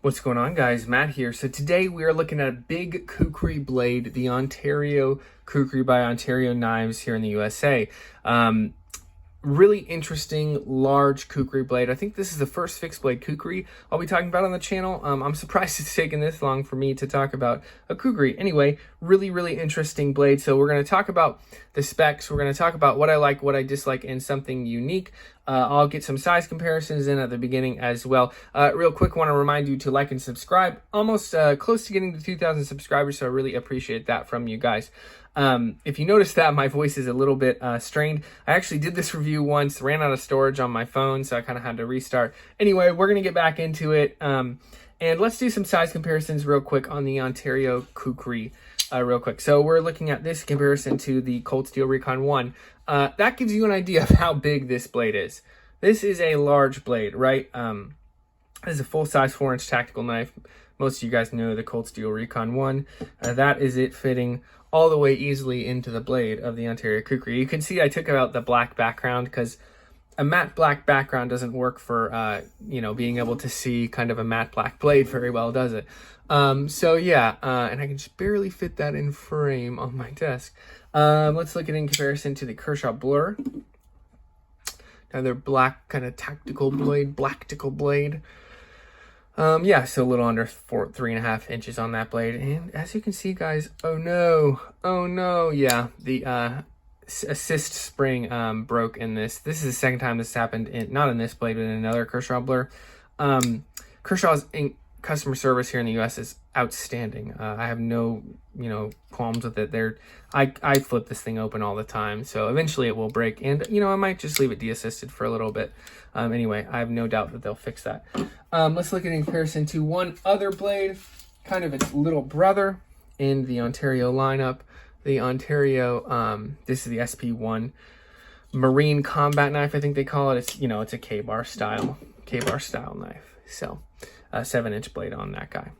What's going on, guys? Matt here. So today we are looking at a big Kukri blade, the Ontario Kukri by Ontario Knives here in the USA. Really interesting, large Kukri blade. I think this is the first fixed blade Kukri I'll be talking about on the channel. I'm surprised it's taken this long for me to talk about a Kukri. Anyway, really interesting blade. So we're going to talk about the specs. We're going to talk about what I like, what I dislike, and something unique. I'll get some size comparisons in at the beginning as well. Real quick, want to remind you to like and subscribe. Almost close to getting to 2,000 subscribers, so I really appreciate that from you guys. If you notice that my voice is a little bit strained, I actually did this review once, ran out of storage on my phone, so I kind of had to restart. Anyway, we're going to get back into it, and let's do some size comparisons real quick on the Ontario Kukri real quick. So we're looking at this comparison to the Cold Steel Recon 1. That gives you an idea of how big this blade is. This is a large blade, right? This is a full-size 4-inch tactical knife. Most of you guys know the Cold Steel Recon 1. That is it fitting all the way easily into the blade of the Ontario Kukri. You can see I took out the black background because a matte black background doesn't work for, being able to see kind of a matte black blade very well, does it? So yeah, and I can just barely fit that in frame on my desk. Let's look at it in comparison to the Kershaw Blur. Another black kind of tactical blade, blacktical blade. Yeah, so a little under 3.5 inches on that blade. And as you can see, guys, oh no, yeah, the assist spring broke in this. This is the second time this happened, not in this blade, but in another Kershaw Blur. Kershaw's customer service here in the US is outstanding. I have no, qualms with it. I flip this thing open all the time, so eventually it will break, and I might just leave it de-assisted for a little bit. Anyway, I have no doubt that they'll fix that. Let's look at it in comparison to one other blade, kind of its little brother in the Ontario lineup. The Ontario, this is the SP1 Marine Combat Knife, I think they call it. It's, it's a K-bar style knife. So, a 7-inch blade on that guy.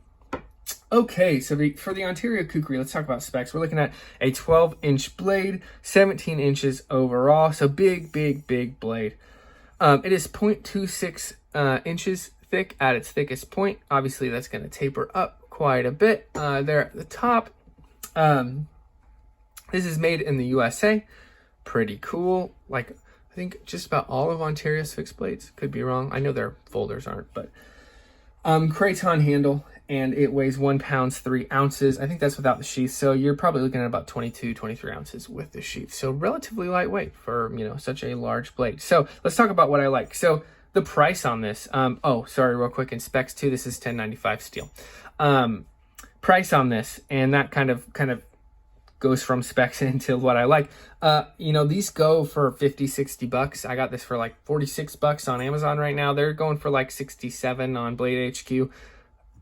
Okay, so for the Ontario Kukri, let's talk about specs. We're looking at a 12-inch blade, 17 inches overall, so big blade. It is 0.26 inches thick at its thickest point. Obviously, that's going to taper up quite a bit there at the top. This is made in the USA. Pretty cool. Like, I think just about all of Ontario's fixed blades. Could be wrong. I know their folders aren't, but Craton handle, and it weighs 1 pound 3 ounces. I think that's without the sheath, so you're probably looking at about 23 ounces with the sheath. So relatively lightweight for such a large blade. So let's talk about what I like. So the price on this, real quick, in specs too, this is $10.95 steel. Price on this, and that kind of goes from specs into what I like. These go for $50-$60. I got this for like $46 on Amazon right now. They're going for like $67 on Blade HQ.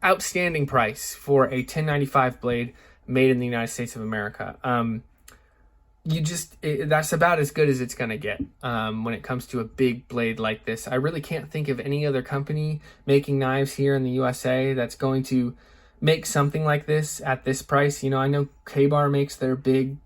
Outstanding price for a $10.95 blade made in the United States of America. That's about as good as it's gonna get when it comes to a big blade like this. I really can't think of any other company making knives here in the USA that's going to make something like this at this price. I know K-Bar makes their big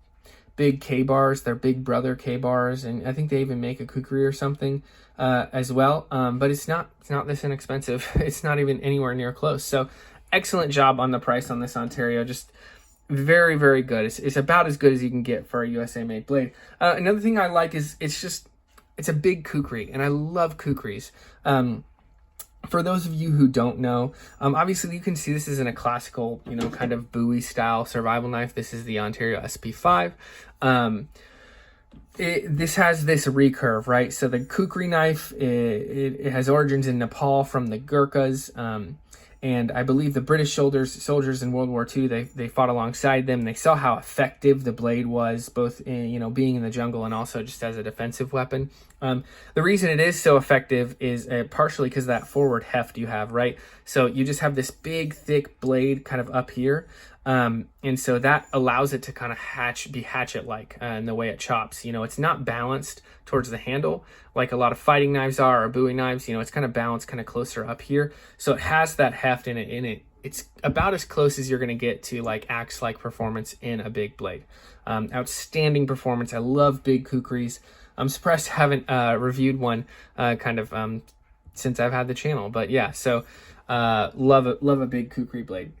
K-Bars, their big brother K-Bars, and I think they even make a Kukri or something as well. But it's not this inexpensive. It's not even anywhere near close. So excellent job on the price on this Ontario. Just very good. It's about as good as you can get for a USA made blade. Another thing I like is it's a big Kukri, and I love Kukris. For those of you who don't know, obviously you can see this isn't a classical, kind of Bowie style survival knife. This is the Ontario SP5. This has this recurve, right? So the Kukri knife, it has origins in Nepal from the Gurkhas. And I believe the British soldiers in World War II, they fought alongside them. They saw how effective the blade was, both in, being in the jungle and also just as a defensive weapon. The reason it is so effective is partially because of that forward heft you have, right? So you just have this big, thick blade kind of up here. And so that allows it to kind of be hatchet-like in the way it chops. It's not balanced towards the handle like a lot of fighting knives are, or Bowie knives. It's kind of balanced kind of closer up here. So it has that heft in it. It's about as close as you're going to get to like axe-like performance in a big blade. Outstanding performance. I love big Kukris. I'm surprised I haven't reviewed one since I've had the channel. But yeah, so Love a big Kukri blade.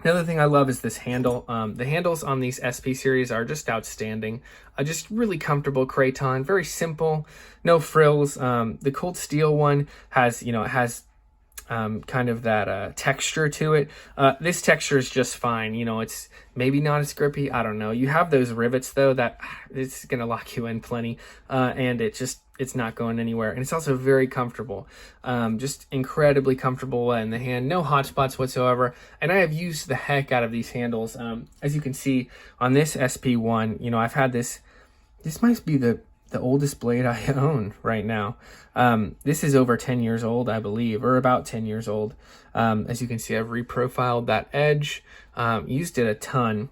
Another thing I love is this handle. The handles on these SP series are just outstanding. Just really comfortable craton, very simple, no frills. The cold steel one has, it has kind of that texture to it. This texture is just fine. It's maybe not as grippy. I don't know. You have those rivets though that it's gonna lock you in plenty, and it's not going anywhere. And it's also very comfortable, just incredibly comfortable in the hand. No hot spots whatsoever. And I have used the heck out of these handles. As you can see on this SP1, I've had this. This might be the oldest blade I own right now. This is over 10 years old, I believe, or about 10 years old. As you can see, I've reprofiled that edge, used it a ton,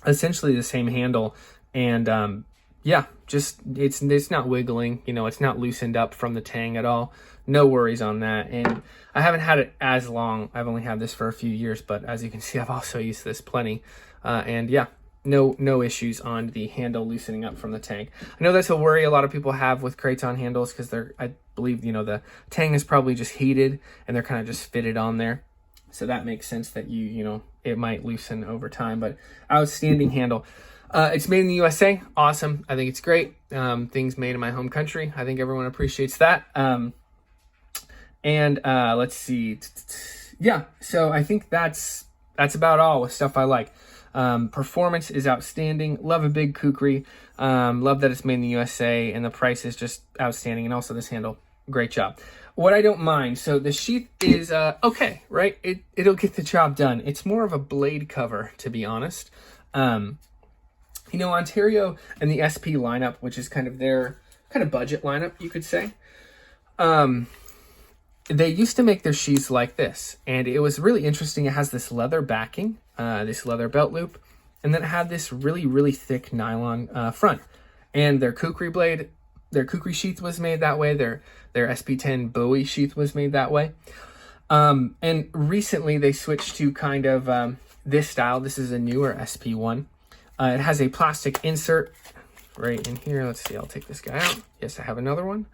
essentially the same handle. And yeah, just it's not wiggling, it's not loosened up from the tang at all. No worries on that. And I haven't had it as long. I've only had this for a few years, but as you can see, I've also used this plenty. And yeah, no issues on the handle loosening up from the tang. I know that's a worry a lot of people have with craton handles because I believe, the tang is probably just heated and they're kind of just fitted on there. So that makes sense that it might loosen over time, but outstanding handle. It's made in the USA. Awesome. I think it's great. Things made in my home country. I think everyone appreciates that. Let's see. Yeah. So I think that's about all with stuff I like. Performance is outstanding. Love a big Kukri. Love that it's made in the USA, and the price is just outstanding. And also this handle, great job. What I don't mind, so the sheath is okay, right? It'll get the job done. It's more of a blade cover, to be honest. Ontario and the SP lineup, which is kind of their kind of budget lineup, you could say. They used to make their sheaths like this, and it was really interesting. It has this leather backing, this leather belt loop, and then it had this really, really thick nylon front. And their Kukri blade, their Kukri sheath was made that way. Their SP10 Bowie sheath was made that way. And recently they switched to kind of this style. This is a newer SP1. It has a plastic insert right in here. Let's see, I'll take this guy out. Yes, I have another one.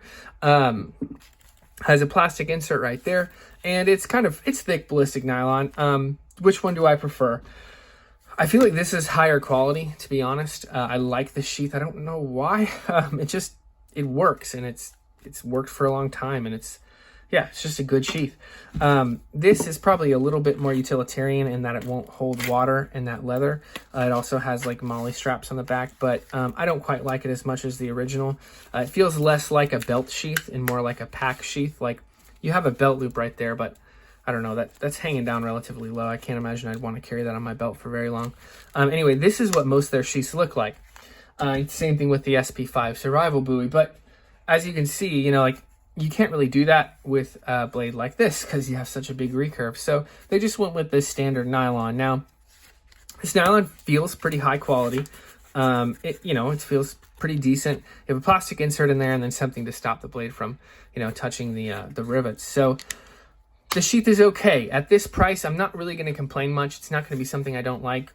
Has a plastic insert right there, and it's thick ballistic nylon. Which one do I prefer? I feel like this is higher quality, to be honest. I like the sheath. I don't know why. It works, and it's worked for a long time, and it's just a good sheath. This is probably a little bit more utilitarian in that it won't hold water in that leather. It also has like molly straps on the back, but I don't quite like it as much as the original. It feels less like a belt sheath and more like a pack sheath. Like you have a belt loop right there, but I don't know, that's hanging down relatively low. I can't imagine I'd want to carry that on my belt for very long. Anyway, this is what most of their sheaths look like. Same thing with the SP5 Survival Buoy, but as you can see, you can't really do that with a blade like this because you have such a big recurve. So they just went with this standard nylon. Now, this nylon feels pretty high quality. It feels pretty decent. You have a plastic insert in there and then something to stop the blade from, touching the rivets. So the sheath is okay. At this price, I'm not really going to complain much. It's not going to be something I don't like.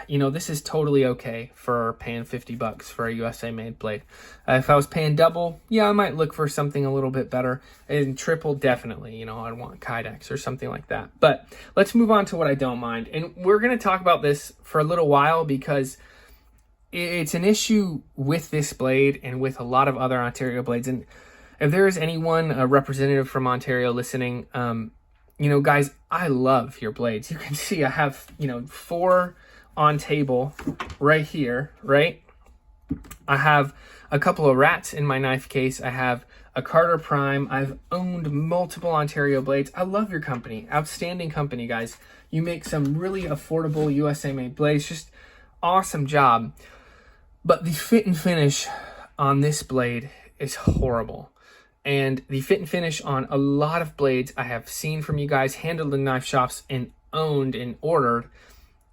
This is totally okay for paying $50 for a USA made blade. If I was paying double, I might look for something a little bit better. And triple, definitely, I'd want Kydex or something like that. But let's move on to what I don't mind. And we're going to talk about this for a little while because it's an issue with this blade and with a lot of other Ontario blades. And if there is anyone, a representative from Ontario listening, guys, I love your blades. You can see I have, 4 on table right here, right? I have a couple of rats in my knife case. I have a Carter Prime. I've owned multiple Ontario blades. I love your company. Outstanding company, guys. You make some really affordable USA made blades. Just awesome job. But the fit and finish on this blade is horrible. And the fit and finish on a lot of blades I have seen from you guys, handled in knife shops and owned and ordered,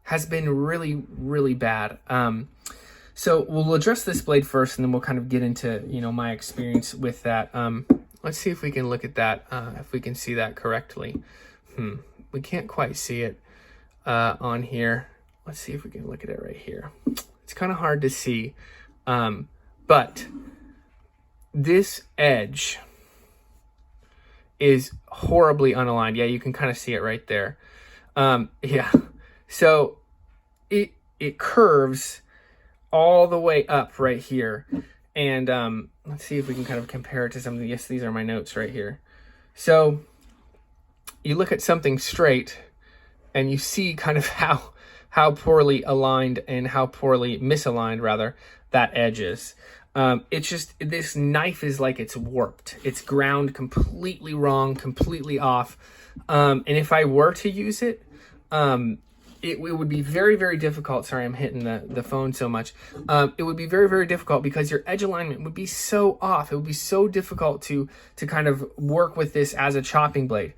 has been really, really bad. So we'll address this blade first, and then we'll kind of get into, my experience with that. Let's see if we can look at that, if we can see that correctly. We can't quite see it on here. Let's see if we can look at it right here. It's kind of hard to see, but this edge is horribly unaligned. Yeah, you can kind of see it right there. Yeah, so it curves all the way up right here. And let's see if we can kind of compare it to something. Yes, these are my notes right here. So you look at something straight and you see kind of how poorly aligned and how poorly misaligned, rather, that edge is. It's just, this knife is like it's warped. It's ground completely wrong, completely off. And if I were to use it, it would be very, very difficult. Sorry, I'm hitting the phone so much. It would be very, very difficult because your edge alignment would be so off. It would be so difficult to kind of work with this as a chopping blade.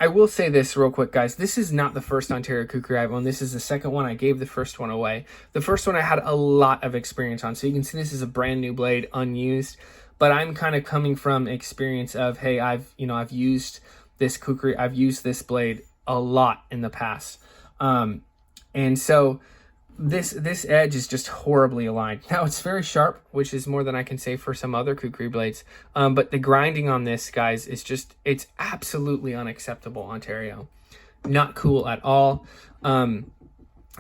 I will say this real quick, guys. This is not the first Ontario Kukri I've owned. This is the second one. I gave the first one away. The first one I had a lot of experience on. So you can see this is a brand new blade, unused. But I'm kind of coming from experience of, hey, I've used this Kukri. I've used this blade a lot in the past. And so this edge is just horribly aligned. Now it's very sharp, which is more than I can say for some other Kukri blades. But the grinding on this, guys, is just, it's absolutely unacceptable, Ontario. Not cool at all.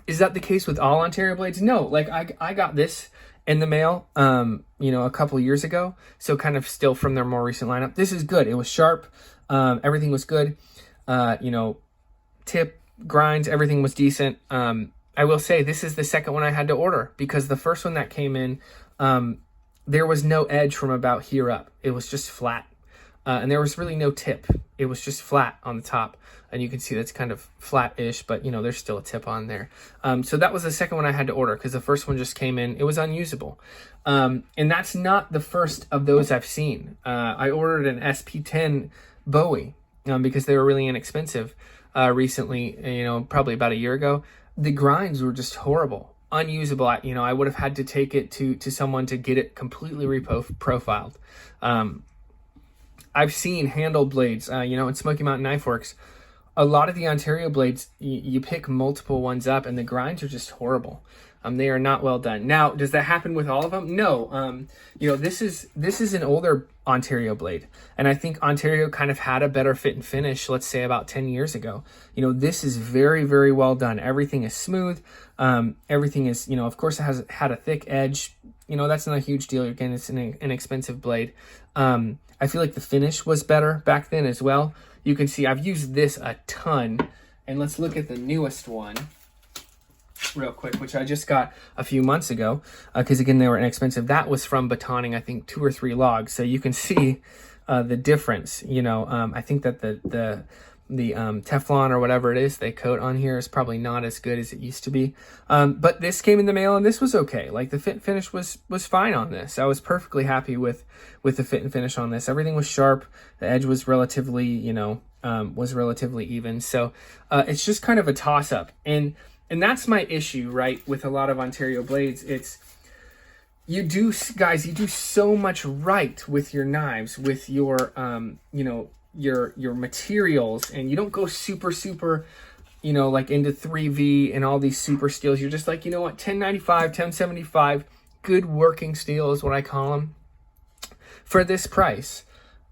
Is that the case with all Ontario blades? No, like I got this in the mail, a couple years ago. So kind of still from their more recent lineup. This is good. It was sharp. Everything was good. Tip, grinds, everything was decent. I will say this is the second one I had to order because the first one that came in, there was no edge from about here up. It was just flat. And there was really no tip. It was just flat on the top. And you can see that's kind of flat-ish, but there's still a tip on there. So that was the second one I had to order because the first one just came in. It was unusable. And that's not the first of those I've seen. I ordered an SP10 Bowie because they were really inexpensive recently, probably about a year ago. The grinds were just horrible, unusable. I would have had to take it to someone to get it completely reprofiled. I've seen handle blades, in Smoky Mountain Knife Works. A lot of the Ontario blades, you pick multiple ones up and the grinds are just horrible. They are not well done. Now, does that happen with all of them? No. This is an older Ontario blade. And I think Ontario kind of had a better fit and finish, let's say about 10 years ago. This is very, very well done. Everything is smooth. Everything is, of course it has had a thick edge. That's not a huge deal. Again, it's an inexpensive blade. I feel like the finish was better back then as well. You can see I've used this a ton. And let's look at the newest one real quick, which I just got a few months ago, because again, they were inexpensive. That was from batoning, I think 2 or 3 logs. So you can see the difference. I think that the Teflon or whatever it is they coat on here is probably not as good as it used to be. But this came in the mail and this was okay. Like the fit and finish was fine on this. I was perfectly happy with the fit and finish on this. Everything was sharp. The edge was relatively, relatively even. So it's just kind of a toss up. And that's my issue, right, with a lot of Ontario blades. It's, you do so much right with your knives, with your, your materials, and you don't go super, like into 3V and all these super steels. You're just like, you know what, 1095, 1075, good working steel is what I call them, for this price.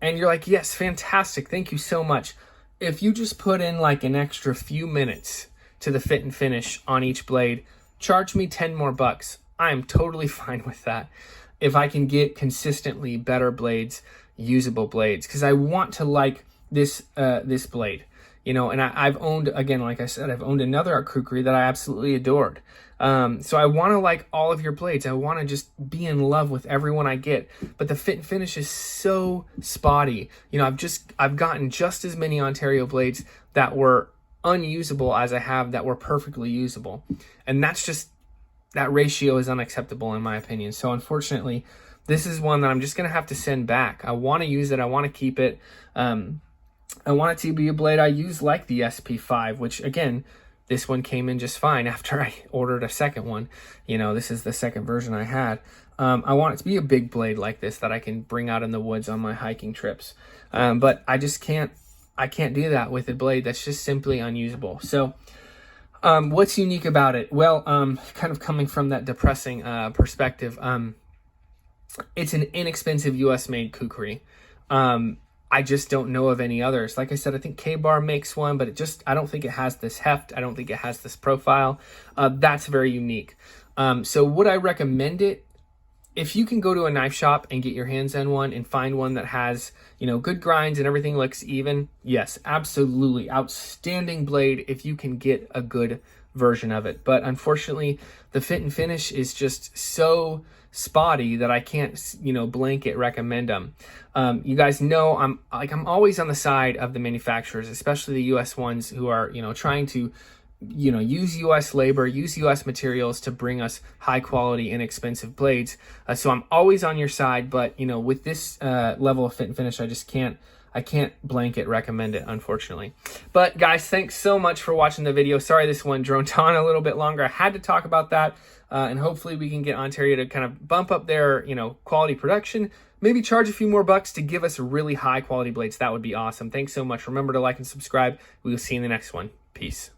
And you're like, yes, fantastic, thank you so much. If you just put in like an extra few minutes to the fit and finish on each blade, charge me 10 more bucks. I am totally fine with that. If I can get consistently better blades, usable blades, because I want to like this blade, and I've owned, again, like I said, I've owned another Kukri that I absolutely adored. So I want to like all of your blades. I want to just be in love with everyone I get, but the fit and finish is so spotty. I've gotten just as many Ontario blades that were unusable as I have that were perfectly usable, and that ratio is unacceptable in my opinion. So unfortunately, this is one that I'm just gonna have to send back. I want to use it, I want to keep it. I want it to be a blade I use like the SP5, which again, this one came in just fine after I ordered a second one. This is the second version I had. I want it to be a big blade like this that I can bring out in the woods on my hiking trips, but I just can't do that with a blade that's just simply unusable. So what's unique about it? Well, kind of coming from that depressing perspective, it's an inexpensive US made Kukri. I just don't know of any others. Like I said, I think K-Bar makes one, but I don't think it has this heft. I don't think it has this profile. That's very unique. So would I recommend it? If you can go to a knife shop and get your hands on one and find one that has, good grinds and everything looks even, yes, absolutely. Outstanding blade if you can get a good version of it. But unfortunately, the fit and finish is just so spotty that I can't, blanket recommend them. You guys know I'm always on the side of the manufacturers, especially the US ones who are, trying to use US labor, use US materials to bring us high quality, inexpensive blades. So I'm always on your side, but with this level of fit and finish, I can't blanket recommend it, unfortunately. But guys, thanks so much for watching the video. Sorry this one droned on a little bit longer. I had to talk about that, and hopefully we can get Ontario to kind of bump up their quality production. Maybe charge a few more bucks to give us really high quality blades. That would be awesome. Thanks so much. Remember to like and subscribe. We will see you in the next one. Peace.